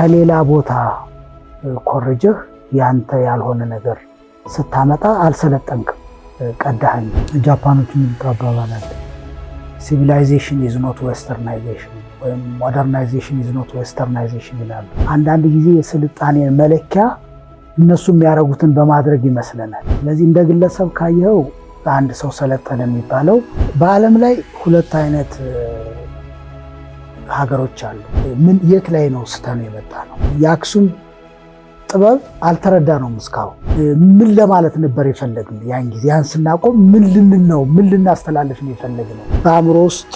ከሌላ ቦታ ኮርጀህ ያንተ ያልሆነ ነገር ስታመጣ አልሰለጠንክም፣ ቀዳኸኝ። ጃፓኖች የሚባባላል ሲቪላይዜሽን ኢዝ ኖት ዌስተርናይዜሽን ወይም ሞደርናይዜሽን ኢዝ ኖት ዌስተርናይዜሽን ይላሉ። አንዳንድ ጊዜ የስልጣኔ መለኪያ እነሱ የሚያደርጉትን በማድረግ ይመስለናል። ስለዚህ እንደ ግለሰብ ካየኸው አንድ ሰው ሰለጠነ የሚባለው በዓለም ላይ ሁለት አይነት ሀገሮች አሉ። ምን የት ላይ ነው ስተን የመጣ ነው? የአክሱም ጥበብ አልተረዳ ነው እስካሁን። ምን ለማለት ነበር የፈለግነው? ያን ጊዜ ያን ስናቆም ምን ልንል ነው? ምን ልናስተላልፍ ነው የፈለግነው? በአእምሮ ውስጥ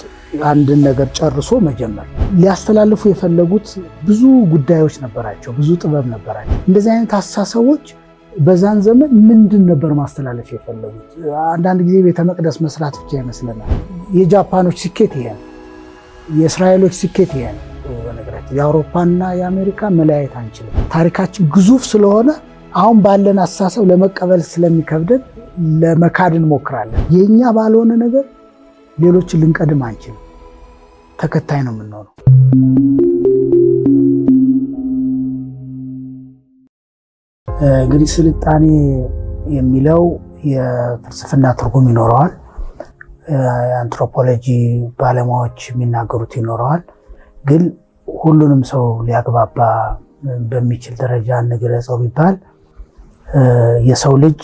አንድን ነገር ጨርሶ መጀመር። ሊያስተላልፉ የፈለጉት ብዙ ጉዳዮች ነበራቸው፣ ብዙ ጥበብ ነበራቸው። እንደዚህ አይነት አስተሳሰቦች በዛን ዘመን ምንድን ነበር ማስተላለፍ የፈለጉት? አንዳንድ ጊዜ ቤተ መቅደስ መስራት ብቻ ይመስለናል። የጃፓኖች ስኬት ይሄ ነው። የእስራኤሎች ስኬት ይሄ ነው። በነገራችን የአውሮፓና የአሜሪካ መለያየት አንችልም። ታሪካችን ግዙፍ ስለሆነ አሁን ባለን አስተሳሰብ ለመቀበል ስለሚከብደን ለመካድ እንሞክራለን። የእኛ ባልሆነ ነገር ሌሎችን ልንቀድም አንችልም። ተከታይ ነው የምንሆነው። እንግዲህ ስልጣኔ የሚለው የፍልስፍና ትርጉም ይኖረዋል። የአንትሮፖሎጂ ባለሙያዎች የሚናገሩት ይኖረዋል። ግን ሁሉንም ሰው ሊያግባባ በሚችል ደረጃ እንግለጸው ቢባል የሰው ልጅ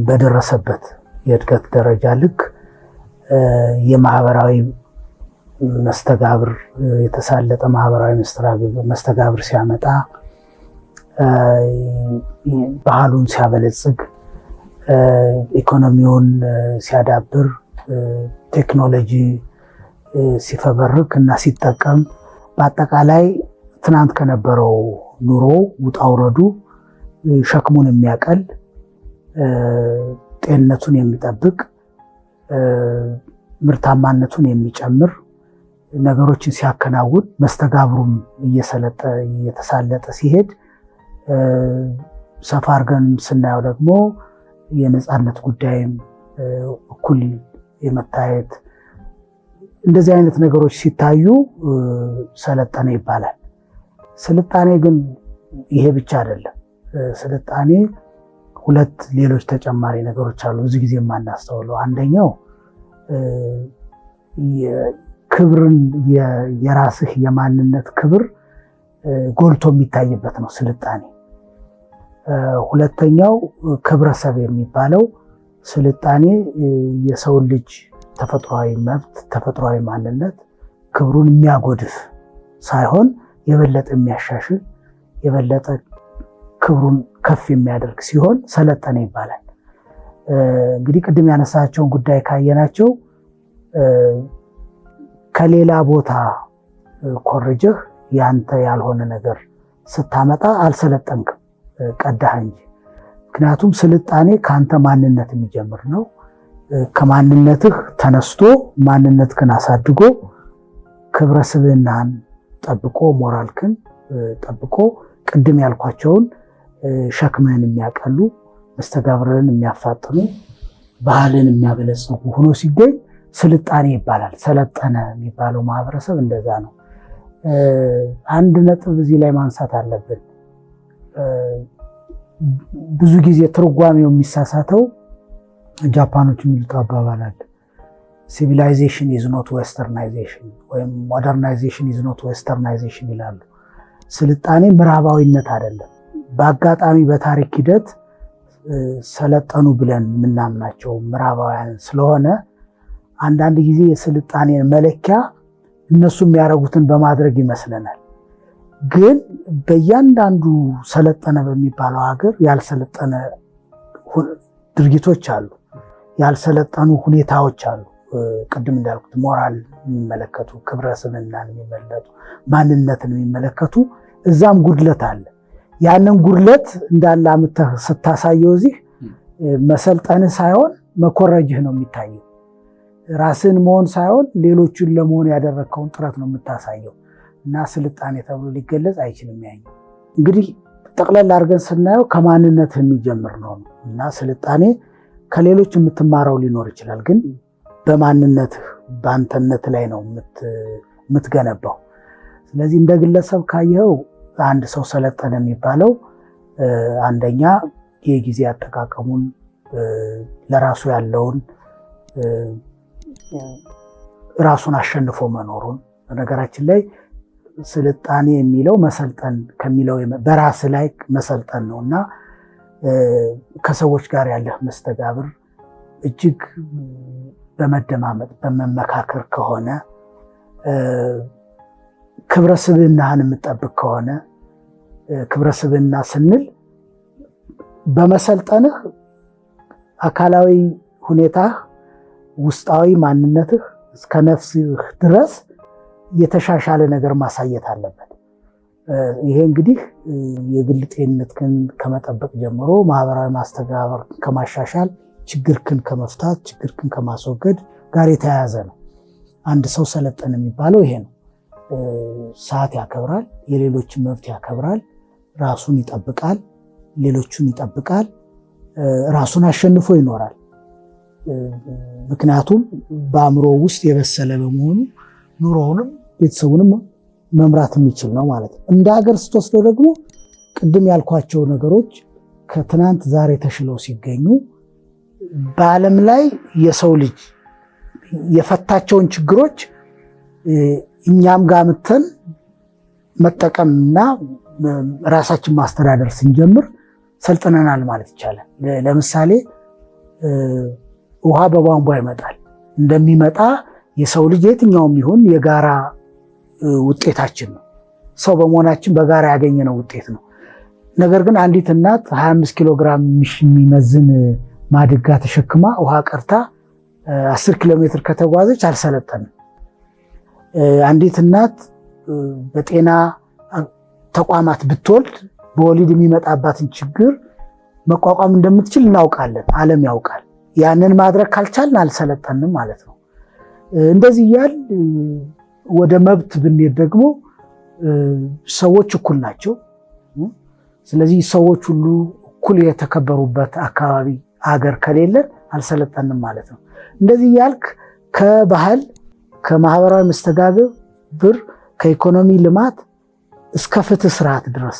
በደረሰበት የእድገት ደረጃ ልክ የማህበራዊ መስተጋብር የተሳለጠ ማህበራዊ መስተጋብር ሲያመጣ፣ ባህሉን ሲያበለጽግ፣ ኢኮኖሚውን ሲያዳብር፣ ቴክኖሎጂ ሲፈበርክ እና ሲጠቀም፣ በአጠቃላይ ትናንት ከነበረው ኑሮ ውጣ ውረዱ ሸክሙን የሚያቀል፣ ጤንነቱን የሚጠብቅ፣ ምርታማነቱን የሚጨምር ነገሮችን ሲያከናውን፣ መስተጋብሩም እየተሳለጠ ሲሄድ፣ ሰፋ አድርገን ስናየው ደግሞ የነፃነት ጉዳይም እኩል የመታየት እንደዚህ አይነት ነገሮች ሲታዩ ሰለጠነ ይባላል። ስልጣኔ ግን ይሄ ብቻ አይደለም። ስልጣኔ ሁለት ሌሎች ተጨማሪ ነገሮች አሉ ብዙ ጊዜ የማናስተውለው። አንደኛው ክብርን፣ የራስህ የማንነት ክብር ጎልቶ የሚታይበት ነው ስልጣኔ። ሁለተኛው ክብረሰብ የሚባለው ስልጣኔ የሰውን ልጅ ተፈጥሯዊ መብት፣ ተፈጥሯዊ ማንነት ክብሩን የሚያጎድፍ ሳይሆን የበለጠ የሚያሻሽል፣ የበለጠ ክብሩን ከፍ የሚያደርግ ሲሆን ሰለጠነ ይባላል። እንግዲህ ቅድም ያነሳቸውን ጉዳይ ካየናቸው ከሌላ ቦታ ኮርጀህ ያንተ ያልሆነ ነገር ስታመጣ አልሰለጠንክም፣ ቀዳህ እንጂ። ምክንያቱም ስልጣኔ ከአንተ ማንነት የሚጀምር ነው። ከማንነትህ ተነስቶ ማንነትህን አሳድጎ ክብረ ስብዕናህን ጠብቆ፣ ሞራልክን ጠብቆ፣ ቅድም ያልኳቸውን ሸክምህን የሚያቀሉ፣ መስተጋብርህን የሚያፋጥኑ፣ ባህልን የሚያበለጽጉ ሆኖ ሲገኝ ስልጣኔ ይባላል። ሰለጠነ የሚባለው ማህበረሰብ እንደዛ ነው። አንድ ነጥብ እዚህ ላይ ማንሳት አለብን። ብዙ ጊዜ ትርጓሜው የሚሳሳተው ጃፓኖች የሚሉት አባባል አለ። ሲቪላይዜሽን ኢዝ ኖት ዌስተርናይዜሽን ወይም ሞደርናይዜሽን ኢዝ ኖት ዌስተርናይዜሽን ይላሉ። ስልጣኔ ምዕራባዊነት አይደለም። በአጋጣሚ በታሪክ ሂደት ሰለጠኑ ብለን የምናምናቸው ምዕራባውያን ስለሆነ አንዳንድ ጊዜ የስልጣኔን መለኪያ እነሱ የሚያደርጉትን በማድረግ ይመስለናል። ግን በእያንዳንዱ ሰለጠነ በሚባለው ሀገር ያልሰለጠነ ድርጊቶች አሉ፣ ያልሰለጠኑ ሁኔታዎች አሉ። ቅድም እንዳልኩት ሞራል የሚመለከቱ፣ ክብረ ስብዕናን የሚመለከቱ፣ ማንነትን የሚመለከቱ እዛም ጉድለት አለ። ያንን ጉድለት እንዳለ አምጥተህ ስታሳየው እዚህ መሰልጠንህ ሳይሆን መኮረጅህ ነው የሚታየው። ራስን መሆን ሳይሆን ሌሎችን ለመሆን ያደረግከውን ጥረት ነው የምታሳየው እና ስልጣኔ ተብሎ ሊገለጽ አይችልም። ያኛው እንግዲህ ጠቅለል አድርገን ስናየው ከማንነትህ የሚጀምር ነው እና ስልጣኔ ከሌሎች የምትማረው ሊኖር ይችላል፣ ግን በማንነትህ በአንተነት ላይ ነው የምትገነባው። ስለዚህ እንደ ግለሰብ ካየኸው አንድ ሰው ሰለጠነ የሚባለው አንደኛ የጊዜ አጠቃቀሙን ለራሱ ያለውን ራሱን አሸንፎ መኖሩን። በነገራችን ላይ ስልጣኔ የሚለው መሰልጠን ከሚለው በራስ ላይ መሰልጠን ነውና ከሰዎች ጋር ያለህ መስተጋብር እጅግ በመደማመጥ በመመካከር ከሆነ ክብረ ስብዕናህን የምጠብቅ ከሆነ ክብረ ስብዕና ስንል በመሰልጠንህ አካላዊ ሁኔታህ ውስጣዊ ማንነትህ እስከ ነፍስህ ድረስ የተሻሻለ ነገር ማሳየት አለበት። ይሄ እንግዲህ የግል ጤንነትህን ከመጠበቅ ጀምሮ ማህበራዊ ማስተጋበር ከማሻሻል ችግርህን ከመፍታት ችግርህን ከማስወገድ ጋር የተያያዘ ነው። አንድ ሰው ሰለጠነ የሚባለው ይሄ ነው። ሰዓት ያከብራል፣ የሌሎችን መብት ያከብራል፣ ራሱን ይጠብቃል፣ ሌሎቹን ይጠብቃል፣ ራሱን አሸንፎ ይኖራል። ምክንያቱም በአእምሮ ውስጥ የበሰለ በመሆኑ ኑሮውንም ቤተሰቡንም መምራት የሚችል ነው ማለት ነው። እንደ ሀገር ስትወስደው ደግሞ ቅድም ያልኳቸው ነገሮች ከትናንት ዛሬ ተሽለው ሲገኙ በዓለም ላይ የሰው ልጅ የፈታቸውን ችግሮች እኛም ጋር መተን መጠቀምና ራሳችን ማስተዳደር ስንጀምር ሰልጥነናል ማለት ይቻላል። ለምሳሌ ውሃ በቧንቧ ይመጣል። እንደሚመጣ የሰው ልጅ የትኛውም ይሁን የጋራ ውጤታችን ነው። ሰው በመሆናችን በጋራ ያገኘነው ውጤት ነው። ነገር ግን አንዲት እናት 25 ኪሎ ግራም የሚመዝን ማድጋ ተሸክማ ውሃ ቀርታ 10 ኪሎ ሜትር ከተጓዘች አልሰለጠንም። አንዲት እናት በጤና ተቋማት ብትወልድ በወሊድ የሚመጣባትን ችግር መቋቋም እንደምትችል እናውቃለን፣ ዓለም ያውቃል። ያንን ማድረግ ካልቻልን አልሰለጠንም ማለት ነው። እንደዚህ እያል ወደ መብት ብንሄድ ደግሞ ሰዎች እኩል ናቸው። ስለዚህ ሰዎች ሁሉ እኩል የተከበሩበት አካባቢ አገር ከሌለን አልሰለጠንም ማለት ነው። እንደዚህ እያልክ ከባህል ከማህበራዊ መስተጋብር ከኢኮኖሚ ልማት እስከ ፍትህ ስርዓት ድረስ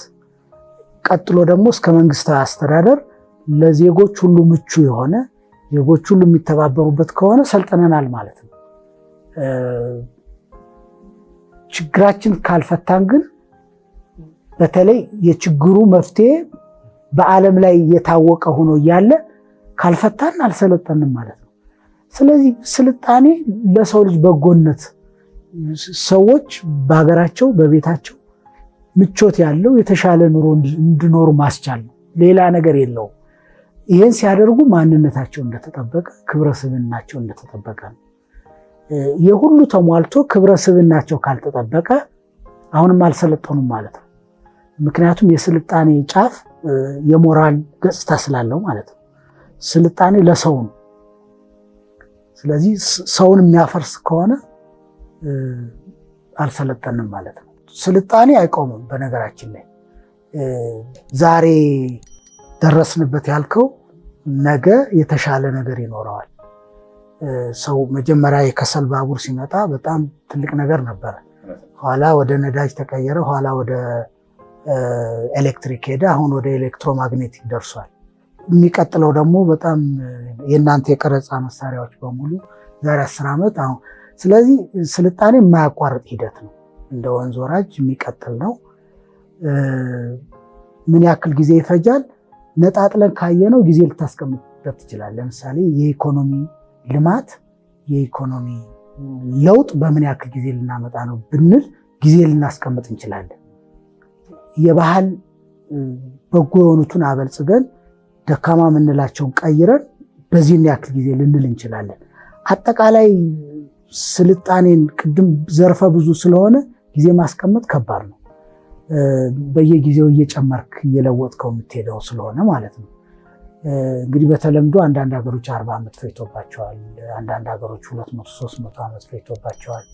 ቀጥሎ ደግሞ እስከ መንግስታዊ አስተዳደር ለዜጎች ሁሉ ምቹ የሆነ ዜጎች ሁሉ የሚተባበሩበት ከሆነ ሰልጥነናል ማለት ነው። ችግራችን ካልፈታን ግን በተለይ የችግሩ መፍትሄ በዓለም ላይ የታወቀ ሆኖ እያለ ካልፈታን አልሰለጠንም ማለት ነው። ስለዚህ ስልጣኔ ለሰው ልጅ በጎነት ሰዎች በሀገራቸው በቤታቸው ምቾት ያለው የተሻለ ኑሮ እንዲኖሩ ማስቻል ነው። ሌላ ነገር የለውም። ይህን ሲያደርጉ ማንነታቸው እንደተጠበቀ ክብረ ስብዕናቸው እንደተጠበቀ ነው። የሁሉ ተሟልቶ ክብረ ስብዕናቸው ካልተጠበቀ አሁንም አልሰለጠኑም ማለት ነው። ምክንያቱም የስልጣኔ ጫፍ የሞራል ገጽታ ስላለው ማለት ነው። ስልጣኔ ለሰው ነው። ስለዚህ ሰውን የሚያፈርስ ከሆነ አልሰለጠንም ማለት ነው። ስልጣኔ አይቆምም። በነገራችን ላይ ዛሬ ደረስንበት ያልከው ነገ የተሻለ ነገር ይኖረዋል። ሰው መጀመሪያ የከሰል ባቡር ሲመጣ በጣም ትልቅ ነገር ነበረ። ኋላ ወደ ነዳጅ ተቀየረ። ኋላ ወደ ኤሌክትሪክ ሄደ። አሁን ወደ ኤሌክትሮማግኔቲክ ደርሷል። የሚቀጥለው ደግሞ በጣም የእናንተ የቀረጻ መሳሪያዎች በሙሉ ዛሬ 10 ዓመት አሁን። ስለዚህ ስልጣኔ የማያቋርጥ ሂደት ነው። እንደ ወንዝ ወራጅ የሚቀጥል ነው። ምን ያክል ጊዜ ይፈጃል? ነጣጥለን ካየነው ጊዜ ልታስቀምጥበት ትችላል። ለምሳሌ የኢኮኖሚ ልማት የኢኮኖሚ ለውጥ በምን ያክል ጊዜ ልናመጣ ነው ብንል ጊዜ ልናስቀምጥ እንችላለን። የባህል በጎ የሆኑትን አበልጽገን ደካማ የምንላቸውን ቀይረን በዚህን ያክል ጊዜ ልንል እንችላለን። አጠቃላይ ስልጣኔን ቅድም ዘርፈ ብዙ ስለሆነ ጊዜ ማስቀመጥ ከባድ ነው። በየጊዜው እየጨመርክ እየለወጥከው የምትሄደው ስለሆነ ማለት ነው። እንግዲህ በተለምዶ አንዳንድ ሀገሮች 40 ዓመት ፈጅቶባቸዋል። አንዳንድ ሀገሮች 200 300 ዓመት ፈጅቶባቸዋል።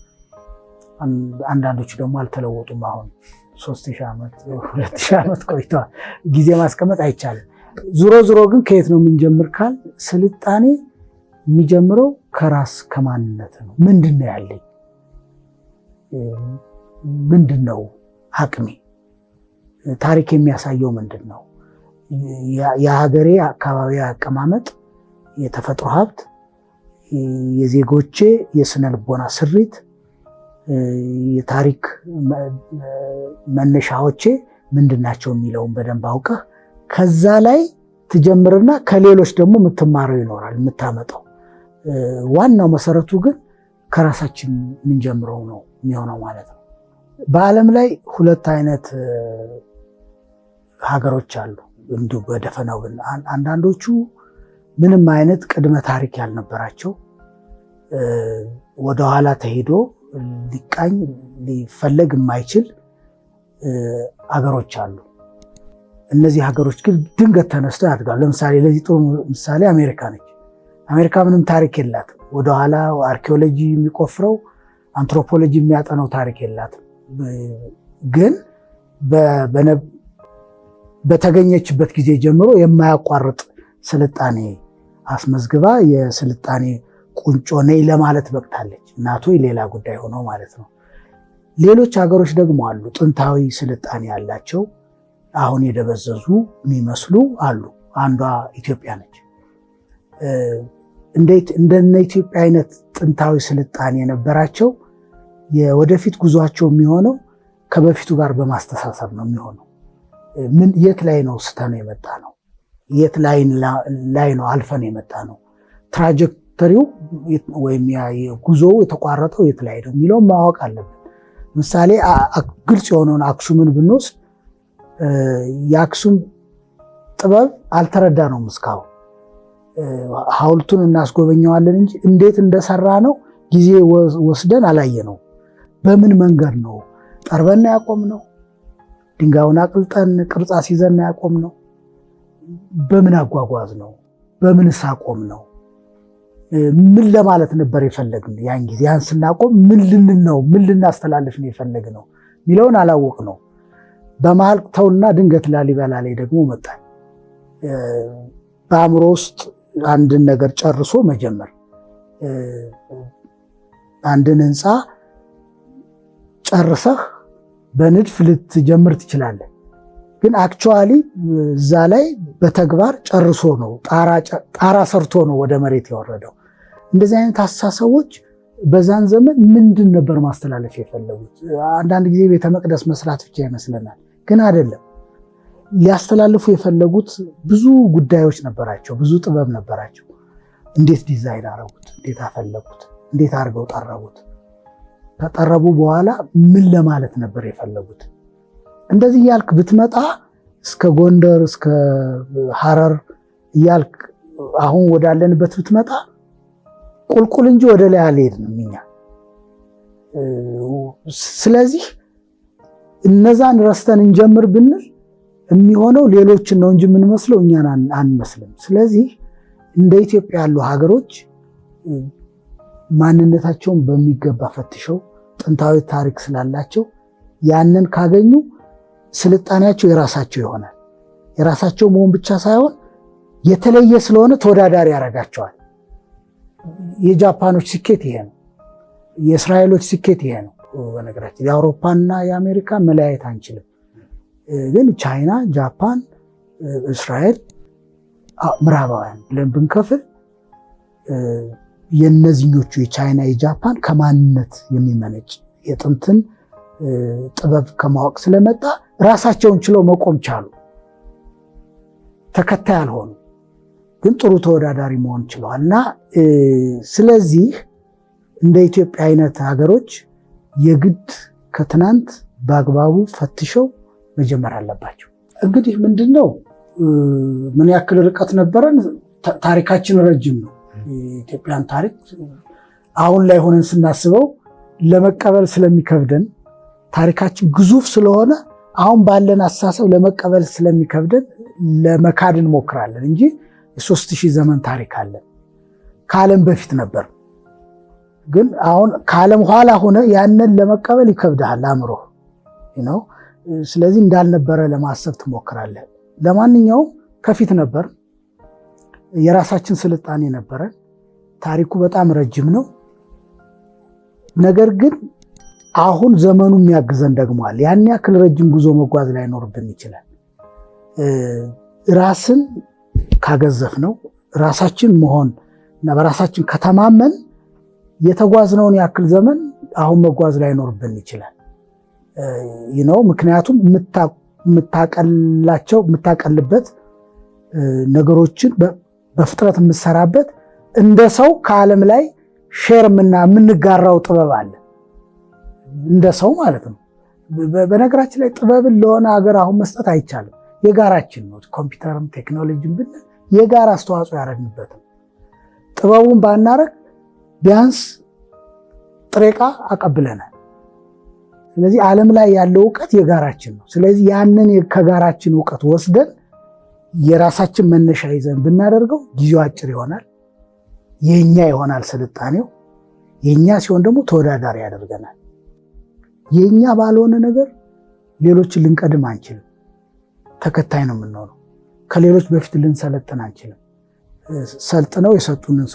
አንዳንዶቹ ደግሞ አልተለወጡም። አሁን 3000 ዓመት 2000 ዓመት ቆይተዋል። ጊዜ ማስቀመጥ አይቻልም። ዙሮ ግን ከየት ነው የምንጀምር ካል ስልጣኔ የሚጀምረው ከራስ ከማንነት ነው። ምንድን ነው ያለኝ? ምንድን ነው አቅሜ? ታሪክ የሚያሳየው ምንድን ነው? የሀገሬ አካባቢ አቀማመጥ፣ የተፈጥሮ ሀብት፣ የዜጎቼ የስነ ልቦና ስሪት፣ የታሪክ መነሻዎቼ ምንድናቸው የሚለውን በደንብ አውቀህ ከዛ ላይ ትጀምርና ከሌሎች ደግሞ የምትማረው ይኖራል የምታመጣው። ዋናው መሰረቱ ግን ከራሳችን የምንጀምረው ነው የሚሆነው ማለት ነው። በዓለም ላይ ሁለት አይነት ሀገሮች አሉ። እንዲሁ በደፈናው ግን አንዳንዶቹ ምንም አይነት ቅድመ ታሪክ ያልነበራቸው ወደኋላ ተሄዶ ሊቃኝ ሊፈለግ የማይችል ሀገሮች አሉ። እነዚህ ሀገሮች ግን ድንገት ተነስተው ያድጋሉ። ለምሳሌ ለዚህ ጥሩ ምሳሌ አሜሪካ ነች። አሜሪካ ምንም ታሪክ የላትም። ወደኋላ አርኪኦሎጂ የሚቆፍረው አንትሮፖሎጂ የሚያጠነው ታሪክ የላትም። ግን በተገኘችበት ጊዜ ጀምሮ የማያቋርጥ ስልጣኔ አስመዝግባ የስልጣኔ ቁንጮ ነኝ ለማለት በቅታለች። እናቶ ሌላ ጉዳይ ሆኖ ማለት ነው። ሌሎች ሀገሮች ደግሞ አሉ፣ ጥንታዊ ስልጣኔ ያላቸው አሁን የደበዘዙ የሚመስሉ አሉ። አንዷ ኢትዮጵያ ነች። እንደነ ኢትዮጵያ አይነት ጥንታዊ ስልጣኔ የነበራቸው የወደፊት ጉዟቸው የሚሆነው ከበፊቱ ጋር በማስተሳሰብ ነው የሚሆነው። የት ላይ ነው ስተነው የመጣ ነው? የት ላይ ነው አልፈን የመጣ ነው? ትራጀክተሪው ወይም ጉዞው የተቋረጠው የት ላይ ነው የሚለውን ማወቅ አለብን። ምሳሌ ግልጽ የሆነውን አክሱምን ብንወስድ የአክሱም ጥበብ አልተረዳ ነው እስካሁን። ሐውልቱን እናስጎበኘዋለን እንጂ እንዴት እንደሰራ ነው ጊዜ ወስደን አላየ ነው። በምን መንገድ ነው ጠርበና ያቆም ነው? ድንጋዩን አቅልጠን ቅርጻ ሲዘን ያቆም ነው? በምን አጓጓዝ ነው? በምንስ አቆም ነው? ምን ለማለት ነበር የፈለግን? ያን ጊዜ ያን ስናቆም ምን ልንል ነው? ምን ልናስተላልፍ ነው የፈለግነው ሚለውን አላወቅ ነው። በመሃል ተውና ድንገት ላሊበላ ላይ ደግሞ መጣን። በአእምሮ ውስጥ አንድን ነገር ጨርሶ መጀመር። አንድን ህንፃ ጨርሰህ በንድፍ ልትጀምር ትችላለህ። ግን አክቹዋሊ እዛ ላይ በተግባር ጨርሶ ነው ጣራ ሰርቶ ነው ወደ መሬት ያወረደው። እንደዚህ አይነት አስተሳሰቦች በዛን ዘመን ምንድን ነበር ማስተላለፍ የፈለጉት? አንዳንድ ጊዜ ቤተ መቅደስ መስራት ብቻ ይመስለናል፣ ግን አይደለም። ሊያስተላልፉ የፈለጉት ብዙ ጉዳዮች ነበራቸው፣ ብዙ ጥበብ ነበራቸው። እንዴት ዲዛይን አረጉት? እንዴት አፈለጉት? እንዴት አድርገው ጠረቡት? ከጠረቡ በኋላ ምን ለማለት ነበር የፈለጉት? እንደዚህ እያልክ ብትመጣ እስከ ጎንደር እስከ ሐረር እያልክ አሁን ወዳለንበት ብትመጣ ቁልቁል እንጂ ወደ ላይ አልሄድንም እኛ። ስለዚህ እነዛን ረስተን እንጀምር ብንል የሚሆነው ሌሎችን ነው እንጂ የምንመስለው እኛን አንመስልም። ስለዚህ እንደ ኢትዮጵያ ያሉ ሀገሮች ማንነታቸውን በሚገባ ፈትሸው ጥንታዊ ታሪክ ስላላቸው ያንን ካገኙ ስልጣኔያቸው የራሳቸው ይሆናል። የራሳቸው መሆን ብቻ ሳይሆን የተለየ ስለሆነ ተወዳዳሪ ያደርጋቸዋል። የጃፓኖች ስኬት ይሄ ነው። የእስራኤሎች ስኬት ይሄ ነው። በነገራችን የአውሮፓና የአሜሪካ መለያየት አንችልም። ግን ቻይና፣ ጃፓን፣ እስራኤል፣ ምዕራባውያን ብለን ብንከፍል የነዚህኞቹ የቻይና የጃፓን ከማንነት የሚመነጭ የጥንትን ጥበብ ከማወቅ ስለመጣ ራሳቸውን ችለው መቆም ቻሉ። ተከታይ አልሆኑ፣ ግን ጥሩ ተወዳዳሪ መሆን ችለዋል። እና ስለዚህ እንደ ኢትዮጵያ አይነት ሀገሮች የግድ ከትናንት በአግባቡ ፈትሸው መጀመር አለባቸው። እንግዲህ ምንድነው ምን ያክል ርቀት ነበረን? ታሪካችን ረጅም ነው። የኢትዮጵያን ታሪክ አሁን ላይ ሆነን ስናስበው ለመቀበል ስለሚከብደን ታሪካችን ግዙፍ ስለሆነ አሁን ባለን አስተሳሰብ ለመቀበል ስለሚከብደን ለመካድ እንሞክራለን እንጂ የ3000 ዘመን ታሪክ አለን። ከዓለም በፊት ነበር። ግን አሁን ከዓለም ኋላ ሆነ ያንን ለመቀበል ይከብዳል አእምሮ ነው። ስለዚህ እንዳልነበረ ለማሰብ ትሞክራለህ። ለማንኛውም ከፊት ነበር፣ የራሳችን ስልጣኔ ነበረን። ታሪኩ በጣም ረጅም ነው። ነገር ግን አሁን ዘመኑ የሚያግዘን ደግሞ አለ። ያን ያክል ረጅም ጉዞ መጓዝ ላይኖርብን ይችላል። ራስን ካገዘፍ ነው ራሳችን መሆን እና በራሳችን ከተማመን የተጓዝነውን ያክል ዘመን አሁን መጓዝ ላይኖርብን ይችላል። ምክንያቱም የምታቀልበት ነገሮችን በፍጥነት የምሰራበት እንደ ሰው ከዓለም ላይ ሼር የምንጋራው ጥበብ አለ። እንደ ሰው ማለት ነው። በነገራችን ላይ ጥበብን ለሆነ ሀገር አሁን መስጠት አይቻልም። የጋራችን ነው። ኮምፒውተርም ቴክኖሎጂም ብንል የጋራ አስተዋጽኦ ያደረግንበት ነው። ጥበቡን ባናረግ ቢያንስ ጥሬ ዕቃ አቀብለናል። ስለዚህ ዓለም ላይ ያለው እውቀት የጋራችን ነው። ስለዚህ ያንን ከጋራችን እውቀት ወስደን የራሳችን መነሻ ይዘን ብናደርገው ጊዜው አጭር ይሆናል። የኛ ይሆናል ስልጣኔው። የኛ ሲሆን ደግሞ ተወዳዳሪ ያደርገናል። የኛ ባልሆነ ነገር ሌሎችን ልንቀድም አንችልም። ተከታይ ነው የምንሆነው። ከሌሎች በፊት ልንሰለጥን አንችልም። ሰልጥነው የሰጡንን